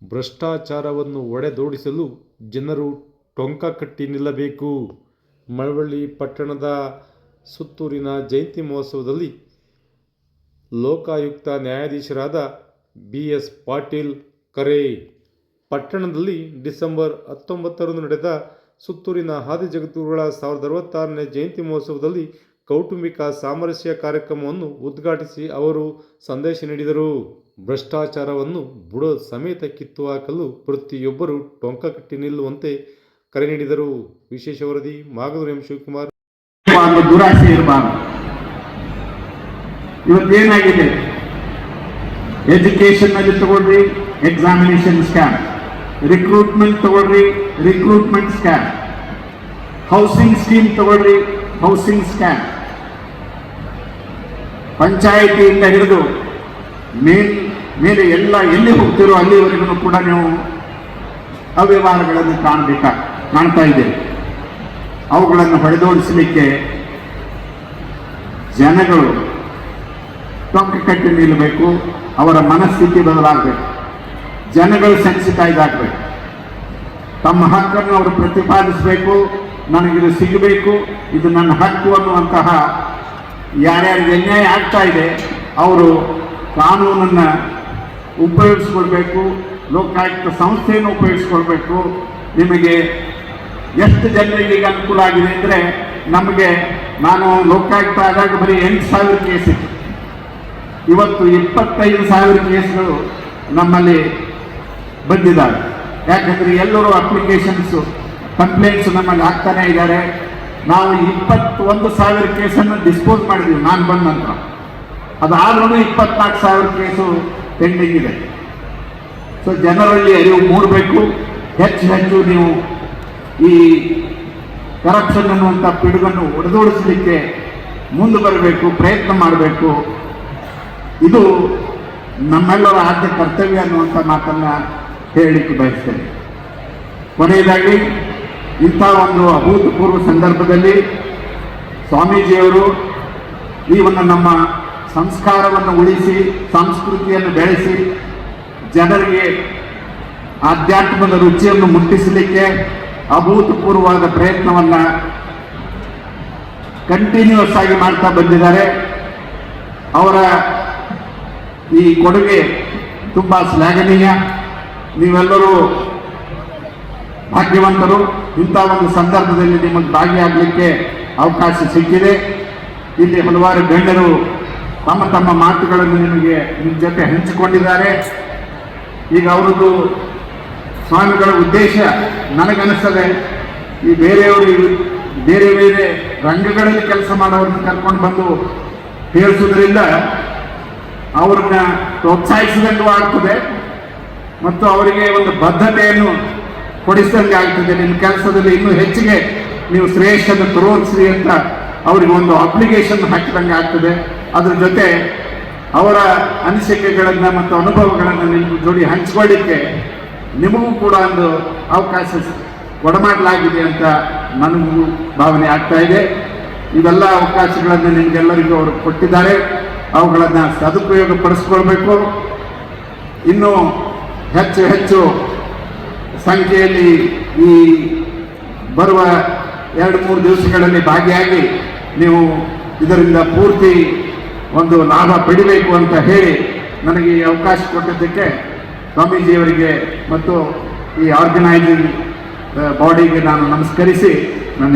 ಭ್ರಷ್ಟಾಚಾರವನ್ನು ಒಡೆದೋಡಿಸಲು ಜನರು ಟೊಂಕ ಕಟ್ಟಿ ನಿಲ್ಲಬೇಕು. ಮಳವಳ್ಳಿ ಪಟ್ಟಣದ ಸುತ್ತೂರಿನ ಜಯಂತಿ ಮಹೋತ್ಸವದಲ್ಲಿ ಲೋಕಾಯುಕ್ತ ನ್ಯಾಯಾಧೀಶರಾದ BS ಪಾಟೀಲ್ ಕರೆ. ಪಟ್ಟಣದಲ್ಲಿ ಡಿಸೆಂಬರ್ 19ರಂದು ನಡೆದ ಸುತ್ತೂರಿನ ಆದಿಜಗದ್ಗುರುಗಳ 1066ನೇ ಜಯಂತಿ ಮಹೋತ್ಸವದಲ್ಲಿ ಕೌಟುಂಬಿಕ ಸಾಮರಸ್ಯ ಕಾರ್ಯಕ್ರಮವನ್ನು ಉದ್ಘಾಟಿಸಿ ಅವರು ಸಂದೇಶ ನೀಡಿದರು. ಭ್ರಷ್ಟಾಚಾರವನ್ನು ಬುಡ ಸಮೇತ ಕಿತ್ತು ಹಾಕಲು ಪ್ರತಿಯೊಬ್ಬರು ಟೊಂಕ ಕಟ್ಟಿ ನಿಲ್ಲುವಂತೆ ಕರೆ ನೀಡಿದರು. ವಿಶೇಷ ವರದಿ ಮಾಗನೂರು ಎಂ ಶಿವಕುಮಾರ್. ದುರಾಸೆ ಇರಬಾರದು. ಇವತ್ತೇನಾಗಿದೆ, ಎಜುಕೇಶನ್ ನಲ್ಲಿ ತಗೊಳ್ರಿ, ಎಕ್ಸಾಮಿನೇಷನ್ ಸ್ಕ್ಯಾಮ್. ರಿಕ್ರೂಟ್ಮೆಂಟ್ ತಗೊಳ್ರಿ, ರಿಕ್ರೂಟ್ಮೆಂಟ್ ಸ್ಕ್ಯಾಮ್. ಹೌಸಿಂಗ್ ಸ್ಕೀಮ್ ತಗೊಳ್ರಿ, ಹೌಸಿಂಗ್ ಸ್ಕ್ಯಾಮ್. ಪಂಚಾಯಿತಿಯಿಂದ ಹಿಡಿದು ಮೇಲೆ ಎಲ್ಲ ಎಲ್ಲಿ ಹೋಗ್ತಿರೋ ಅಲ್ಲಿವರೆಗೂ ಕೂಡ ನೀವು ಅವ್ಯವಹಾರಗಳನ್ನು ಕಾಣ್ತಾ ಇದ್ದೇವೆ. ಅವುಗಳನ್ನು ಹೊಡೆದೋಡಿಸಲಿಕ್ಕೆ ಜನಗಳು ಟೊಂಕ ಕಟ್ಟಿ ನಿಲ್ಲಬೇಕು. ಅವರ ಮನಸ್ಥಿತಿ ಬದಲಾಗಬೇಕು. ಜನಗಳು ಸೆನ್ಸಿಟೈಸ್ ಆಗಬೇಕು. ತಮ್ಮ ಹಕ್ಕನ್ನು ಅವರು ಪ್ರತಿಪಾದಿಸಬೇಕು. ನನಗಿದು ಸಿಗಬೇಕು, ಇದು ನನ್ನ ಹಕ್ಕು ಅನ್ನುವಂತಹ ಯಾರ್ಯಾರಿಗೆ ಅನ್ಯಾಯ ಆಗ್ತಾ ಇದೆ ಅವರು ಕಾನೂನನ್ನು ಉಪಯೋಗಿಸ್ಕೊಳ್ಬೇಕು. ಲೋಕಾಯುಕ್ತ ಸಂಸ್ಥೆಯನ್ನು ಉಪಯೋಗಿಸ್ಕೊಳ್ಬೇಕು. ನಿಮಗೆ ಎಷ್ಟು ಜನರಿಗೆ ಈಗ ಅನುಕೂಲ ಆಗಿದೆ ಅಂದರೆ, ನಾನು ಲೋಕಾಯುಕ್ತ ಆದಾಗ ಬರೀ 8,000 ಕೇಸ್ ಇತ್ತು. ಇವತ್ತು 25,000 ಕೇಸ್ಗಳು ನಮ್ಮಲ್ಲಿ ಬಂದಿದ್ದಾವೆ. ಯಾಕಂದರೆ ಎಲ್ಲರೂ ಅಪ್ಲಿಕೇಶನ್ಸು ಕಂಪ್ಲೇಂಟ್ಸ್ ನಮ್ಮಲ್ಲಿ ಹಾಕ್ತಾನೆ ಇದ್ದಾರೆ. ನಾವು 21,000 ಕೇಸನ್ನು ಡಿಸ್ಪೋಸ್ ಮಾಡಿದ್ದೀವಿ ನಾನು ಬಂದ ನಂತರ. ಅದಾದ್ರೂ 24,000 ಕೇಸು ಪೆಂಡಿಂಗ್ ಇದೆ. ಸೊ ಜನರಲ್ಲಿ ಅರಿವು ಮೂಡಬೇಕು. ಹೆಚ್ಚು ನೀವು ಈ ಕರಪ್ಷನ್ ಅನ್ನುವಂಥ ಪಿಡುಗನ್ನು ಒಡೆದೋಡಿಸಲಿಕ್ಕೆ ಮುಂದೆ ಬರಬೇಕು, ಪ್ರಯತ್ನ ಮಾಡಬೇಕು. ಇದು ನಮ್ಮೆಲ್ಲರ ಆದ್ಯ ಕರ್ತವ್ಯ ಅನ್ನುವಂಥ ಮಾತನ್ನು ಹೇಳಲಿಕ್ಕೆ ಬಯಸ್ತೇನೆ. ಕೊನೆಯದಾಗಿ ಇಂಥ ಒಂದು ಅಭೂತಪೂರ್ವ ಸಂದರ್ಭದಲ್ಲಿ ಸ್ವಾಮೀಜಿಯವರು ಈ ಒಂದು ನಮ್ಮ ಸಂಸ್ಕಾರವನ್ನು ಉಳಿಸಿ, ಸಂಸ್ಕೃತಿಯನ್ನು ಬೆಳೆಸಿ, ಜನರಿಗೆ ಆಧ್ಯಾತ್ಮದ ರುಚಿಯನ್ನು ಮುಟ್ಟಿಸಲಿಕ್ಕೆ ಅಭೂತಪೂರ್ವವಾದ ಪ್ರಯತ್ನವನ್ನು ಕಂಟಿನ್ಯೂಸ್ ಆಗಿ ಮಾಡ್ತಾ ಬಂದಿದ್ದಾರೆ. ಅವರ ಈ ಕೊಡುಗೆ ತುಂಬ ಶ್ಲಾಘನೀಯ. ನೀವೆಲ್ಲರೂ ಭಾಗ್ಯವಂತರು. ಇಂಥ ಒಂದು ಸಂದರ್ಭದಲ್ಲಿ ನಿಮಗೆ ಭಾಗಿಯಾಗಲಿಕ್ಕೆ ಅವಕಾಶ ಸಿಕ್ಕಿದೆ. ಇಲ್ಲಿ ಹಲವಾರು ಗಣ್ಯರು ತಮ್ಮ ಮಾತುಗಳನ್ನು ನಿಮ್ಮ ಜೊತೆ ಹಂಚಿಕೊಂಡಿದ್ದಾರೆ. ಈಗ ಅವರದ್ದು ಸ್ವಾಮಿಗಳ ಉದ್ದೇಶ ನನಗನ್ನಿಸ್ತದೆ, ಈ ಬೇರೆಯವರು ಬೇರೆ ಬೇರೆ ರಂಗಗಳಲ್ಲಿ ಕೆಲಸ ಮಾಡೋರನ್ನ ಕರ್ಕೊಂಡು ಬಂದು ಹೇಳಿಸೋದ್ರಿಂದ ಅವ್ರನ್ನ ಪ್ರೋತ್ಸಾಹಿಸಿದಂಗೂ ಆಗ್ತದೆ ಮತ್ತು ಅವರಿಗೆ ಒಂದು ಬದ್ಧತೆಯನ್ನು ಕೊಡಿಸಿದಂಗೆ ಆಗ್ತದೆ. ನಿಮ್ಮ ಕೆಲಸದಲ್ಲಿ ಇನ್ನೂ ಹೆಚ್ಚಿಗೆ ನೀವು ಶ್ರೇಷ್ಠನ್ನು ತೋರಿಸ್ರಿ ಅಂತ ಅವರಿಗೆ ಒಂದು ಅಪ್ಲಿಕೇಶನ್ ಹಾಕಿದಂಗೆ ಆಗ್ತದೆ. ಅದ್ರ ಜೊತೆ ಅವರ ಅನಿಸಿಕೆಗಳನ್ನು ಮತ್ತು ಅನುಭವಗಳನ್ನು ನಿಮ್ಮ ಜೋಡಿ ಹಂಚಿಕೊಳ್ಳಿಕ್ಕೆ ನಿಮಗೂ ಕೂಡ ಒಂದು ಅವಕಾಶ ಒಡಮಾಡಲಾಗಿದೆ ಅಂತ ನನಗೂ ಭಾವನೆ ಆಗ್ತಾ ಇದೆ. ಇವೆಲ್ಲ ಅವಕಾಶಗಳನ್ನು ನಿಮಗೆಲ್ಲರಿಗೂ ಅವರು ಕೊಟ್ಟಿದ್ದಾರೆ. ಅವುಗಳನ್ನು ಸದುಪಯೋಗ ಪಡಿಸ್ಕೊಳ್ಬೇಕು. ಇನ್ನೂ ಹೆಚ್ಚು ಸಂಖ್ಯೆಯಲ್ಲಿ ಈ ಬರುವ 2-3 ದಿವಸಗಳಲ್ಲಿ ಭಾಗಿಯಾಗಿ ನೀವು ಇದರಿಂದ ಪೂರ್ತಿ ಒಂದು ಲಾಭ ಪಡಿಬೇಕು ಅಂತ ಹೇಳಿ ನನಗೆ ಈ ಅವಕಾಶ ಕೊಟ್ಟಿದ್ದಕ್ಕೆ ಸ್ವಾಮೀಜಿಯವರಿಗೆ ಮತ್ತು ಈ ಆರ್ಗನೈಸಿಂಗ್ ಬಾಡಿಗೆ ನಾನು ನಮಸ್ಕರಿಸಿ ನನ್ನ